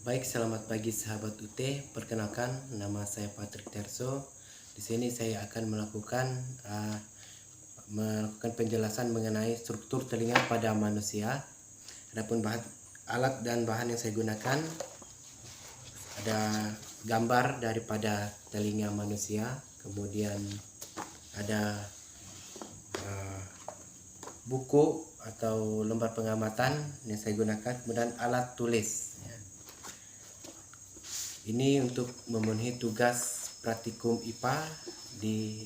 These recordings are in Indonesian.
Baik, selamat pagi sahabat UT. Perkenalkan, nama saya Patrick Terso. Di sini saya akan melakukan penjelasan mengenai struktur telinga pada manusia. Adapun alat dan bahan yang saya gunakan, ada gambar daripada telinga manusia, kemudian ada buku atau lembar pengamatan yang saya gunakan, kemudian alat tulis. Ini untuk memenuhi tugas praktikum IPA di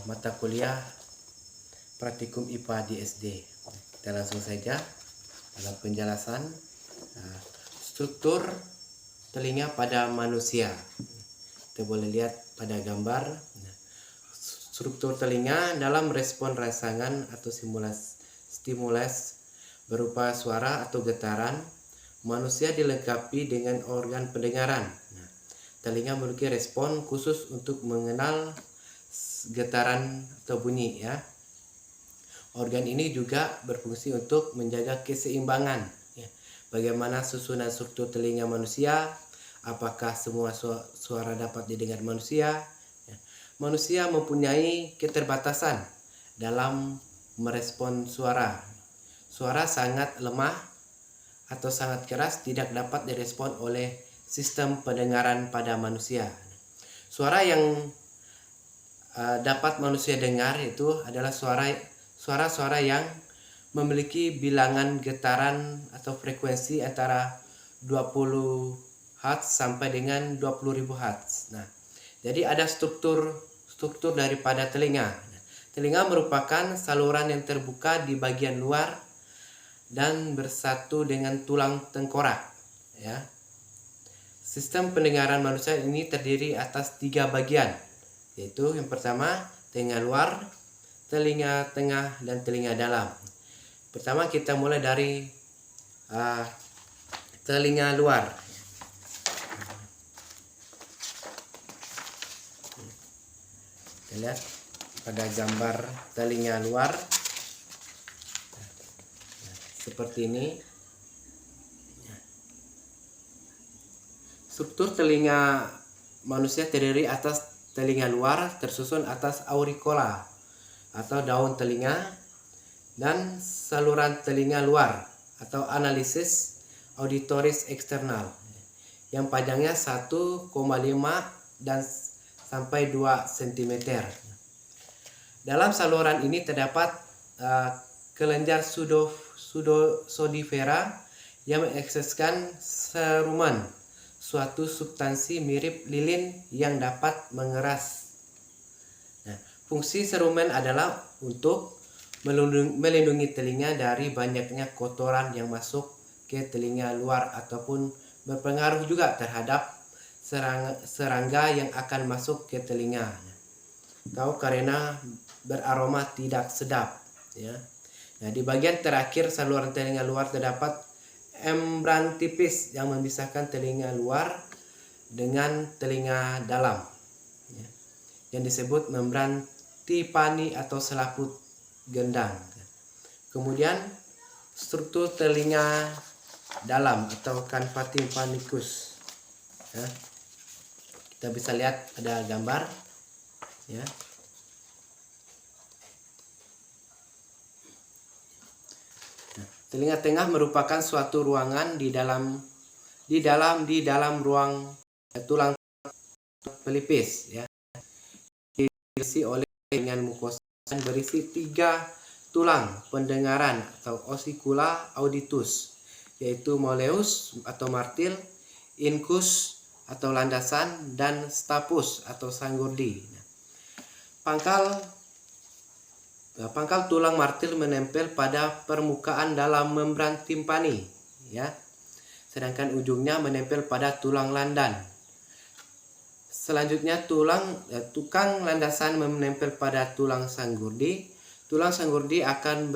mata kuliah praktikum IPA di SD. Kita langsung saja dalam penjelasan struktur telinga pada manusia. Kita boleh lihat pada gambar struktur telinga dalam respon rangsangan atau stimulus berupa suara atau getaran. Manusia dilengkapi dengan organ pendengaran. Telinga memiliki respon khusus untuk mengenal getaran atau bunyi, ya. Organ ini juga berfungsi untuk menjaga keseimbangan, ya. Bagaimana susunan struktur telinga manusia? Apakah semua suara dapat didengar manusia? Ya. Manusia mempunyai keterbatasan dalam merespon suara. Suara sangat lemah atau sangat keras tidak dapat direspon oleh sistem pendengaran pada manusia. Suara yang dapat manusia dengar itu adalah suara-suara yang memiliki bilangan getaran atau frekuensi antara 20 Hz sampai dengan 20.000 Hz. Nah, jadi ada struktur daripada telinga. Telinga merupakan saluran yang terbuka di bagian luar dan bersatu dengan tulang tengkorak, ya. Sistem pendengaran manusia ini terdiri atas 3 bagian, yaitu yang pertama telinga luar, telinga tengah, dan telinga dalam. Pertama kita mulai dari telinga luar. Kita lihat pada gambar telinga luar seperti ini. Struktur telinga manusia terdiri atas telinga luar tersusun atas auricula atau daun telinga dan saluran telinga luar atau analisis auditoris eksternal yang panjangnya 1,5 dan sampai 2 cm. Dalam saluran ini terdapat kelenjar pseudosodifera yang mengekseskan serumen, suatu substansi mirip lilin yang dapat mengeras. Nah, fungsi serumen adalah untuk melindungi telinga dari banyaknya kotoran yang masuk ke telinga luar ataupun berpengaruh juga terhadap serangga yang akan masuk ke telinga, atau karena beraroma tidak sedap, ya. Nah, di bagian terakhir saluran telinga luar terdapat membran tipis yang memisahkan telinga luar dengan telinga dalam, ya, yang disebut membran tipani atau selaput gendang. Kemudian struktur telinga dalam atau canva tympanicus, ya. Kita bisa lihat ada gambar, ya. Telinga tengah merupakan suatu ruangan di dalam ruang tulang pelipis, ya. Diisi oleh jaringan mukosa dan berisi 3 tulang pendengaran atau ossicula auditus, yaitu molleus atau martil, incus atau landasan, dan stapus atau sanggurdi. Pangkal tulang martil menempel pada permukaan dalam membran timpani, ya. Sedangkan ujungnya menempel pada tulang landan. Selanjutnya tukang landasan menempel pada tulang sanggurdi. Tulang sanggurdi akan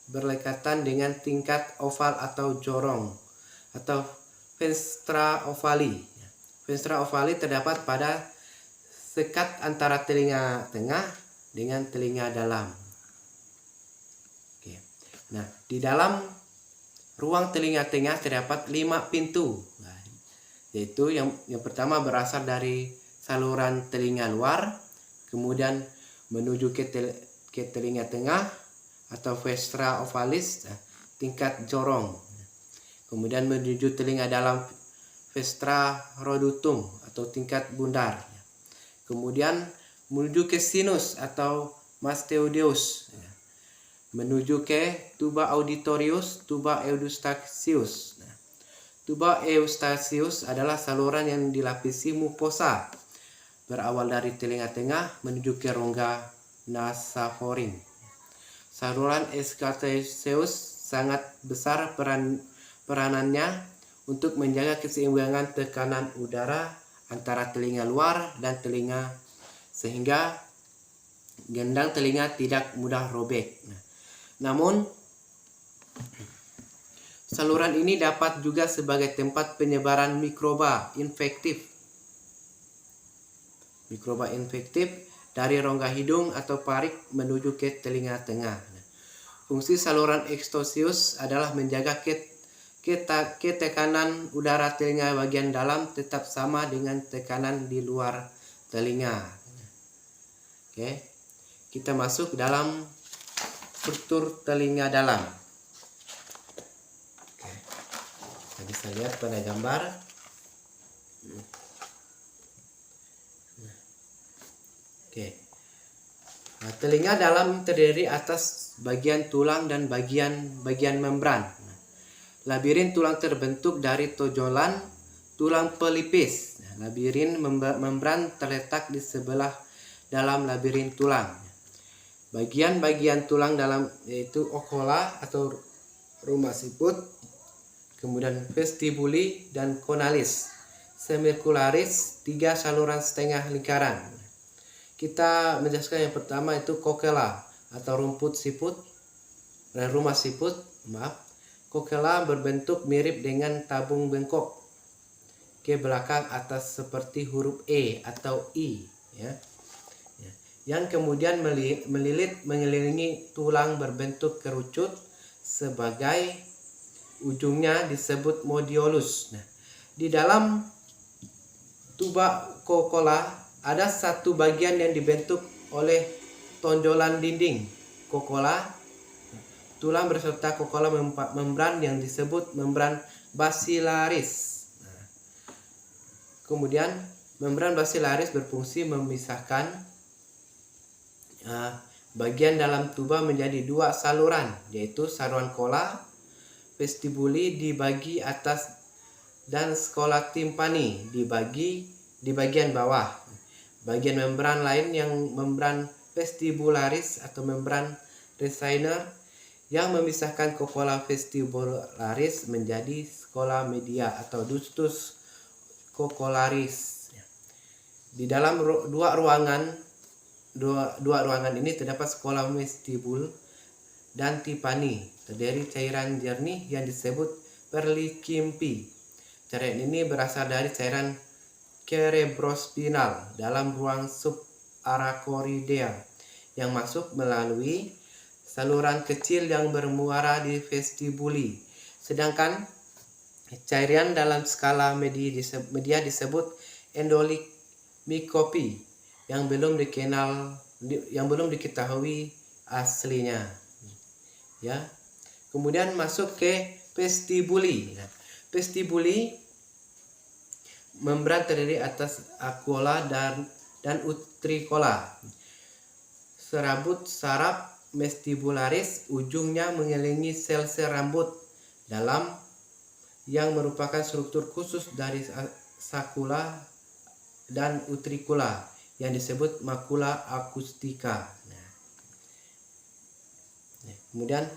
berlekatan dengan tingkat oval atau jorong atau fenestra ovali. Fenestra ovali terdapat pada sekat antara telinga tengah dengan telinga dalam. Nah, di dalam ruang telinga tengah terdapat 5 pintu. Nah, yaitu yang pertama berasal dari saluran telinga luar, kemudian menuju ke telinga tengah atau vestra ovalis, tingkat jorong, kemudian menuju telinga dalam vestra rhodotum atau tingkat bundar, kemudian menuju ke sinus atau mastoideus, menuju ke tuba auditorius, tuba eustachius. Tuba eustachius adalah saluran yang dilapisi mukosa, berawal dari telinga tengah menuju ke rongga nasofaring. Saluran eustachius sangat besar peranannya untuk menjaga keseimbangan tekanan udara antara telinga luar dan telinga, sehingga gendang telinga tidak mudah robek. Namun saluran ini dapat juga sebagai tempat penyebaran mikroba infektif dari rongga hidung atau parik menuju ke telinga tengah. Fungsi saluran eustachius adalah menjaga tekanan udara telinga bagian dalam tetap sama dengan tekanan di luar telinga. Oke, kita masuk dalam struktur telinga dalam. Oke, kita bisa lihat pada gambar. Oke, telinga dalam terdiri atas bagian tulang dan bagian membran. Labirin tulang terbentuk dari tonjolan tulang pelipis. Labirin membran terletak di sebelah dalam labirin tulang. Bagian-bagian tulang dalam yaitu ocola atau rumah siput, kemudian vestibuli dan conalis, semicularis, 3 saluran setengah lingkaran. Kita menjelaskan yang pertama itu cochlea atau rumput siput, rumah siput, Cochlea berbentuk mirip dengan tabung bengkok ke belakang atas seperti huruf E atau I, ya. Yang kemudian melilit mengelilingi tulang berbentuk kerucut sebagai ujungnya disebut modiolus. Nah, di dalam tuba cochlea ada satu bagian yang dibentuk oleh tonjolan dinding cochlea, tulang beserta cochlea membran yang disebut membran basilaris. Kemudian membran basilaris berfungsi memisahkan bagian dalam tuba menjadi 2 saluran, yaitu saluran cola vestibuli di bagian atas dan scola tympani di bagian bawah. Bagian membran lain yang membran vestibularis atau membran Reissner yang memisahkan cochlea vestibularis menjadi scola media atau ductus cochlearis. Di dalam dua ruangan ini terdapat scola vestibul dan tympani, terdiri cairan jernih yang disebut perlicimpi. Cairan ini berasal dari cairan cerebrospinal dalam ruang subarachnoidea yang masuk melalui saluran kecil yang bermuara di vestibuli. Sedangkan cairan dalam skala media disebut endolithmikopi yang belum diketahui aslinya. Ya. Kemudian masuk ke vestibuli. Nah, vestibuli membran terdiri atas aquola dan utricola. Serabut saraf vestibularis ujungnya mengelilingi sel-sel rambut dalam yang merupakan struktur khusus dari sakula dan utricula yang disebut makula akustika. Kemudian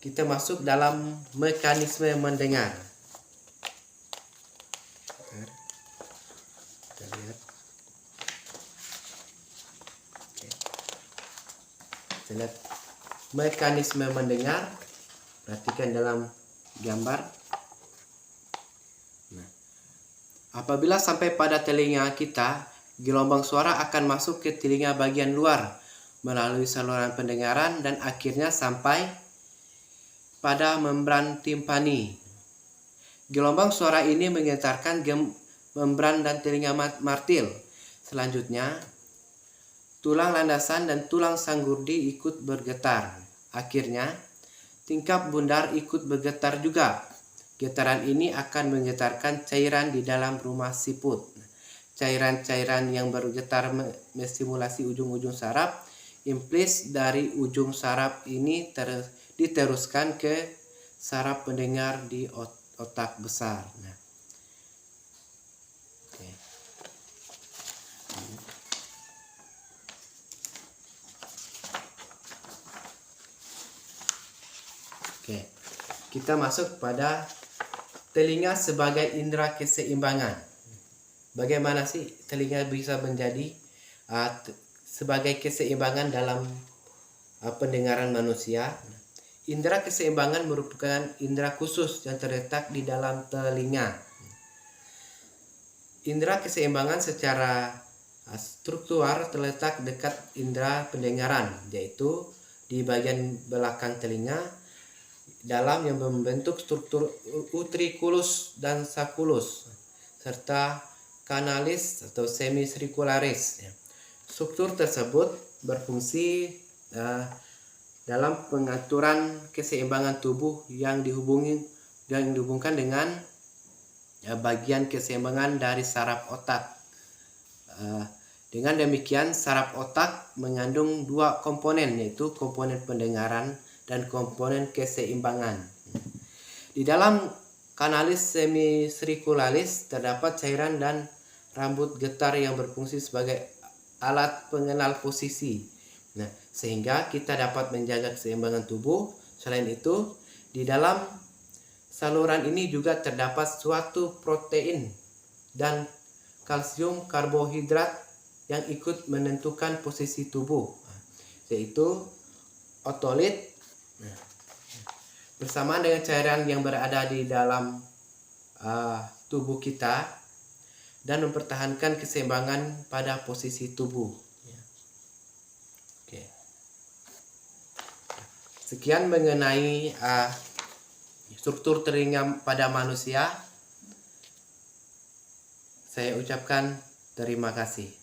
kita masuk dalam mekanisme mendengar. Kita lihat. Kita lihat mekanisme mendengar. Perhatikan dalam gambar. Nah, apabila sampai pada telinga kita, gelombang suara akan masuk ke telinga bagian luar melalui saluran pendengaran dan akhirnya sampai pada membran timpani. Gelombang suara ini menggetarkan membran dan telinga martil. Selanjutnya, tulang landasan dan tulang sanggurdi ikut bergetar. Akhirnya, tingkap bundar ikut bergetar juga. Getaran ini akan menggetarkan cairan di dalam rumah siput. Cairan-cairan yang bergetar menstimulasi ujung-ujung saraf. Impuls dari ujung saraf ini diteruskan ke saraf pendengar di otak besar. Nah, Oke, kita masuk pada telinga sebagai indera keseimbangan. Bagaimana sih telinga bisa menjadi sebagai keseimbangan dalam pendengaran manusia? Indera keseimbangan merupakan indera khusus yang terletak di dalam telinga. Indera keseimbangan secara struktural terletak dekat indera pendengaran, yaitu di bagian belakang telinga dalam yang membentuk struktur utriculus dan sulcus serta kanalis atau semisirkularis. Struktur tersebut berfungsi dalam pengaturan keseimbangan tubuh yang dihubungkan dengan bagian keseimbangan dari saraf otak. Dengan demikian, saraf otak mengandung dua komponen, yaitu komponen pendengaran dan komponen keseimbangan. Di dalam kanalis semisirkularis terdapat cairan dan rambut getar yang berfungsi sebagai alat pengenal posisi. Nah, sehingga kita dapat menjaga keseimbangan tubuh. Selain itu, di dalam saluran ini juga terdapat suatu protein dan kalsium karbohidrat yang ikut menentukan posisi tubuh, yaitu otolit. Bersamaan dengan cairan yang berada di dalam tubuh kita dan mempertahankan keseimbangan pada posisi tubuh. Oke. Sekian mengenai struktur telinga pada manusia. Saya ucapkan terima kasih.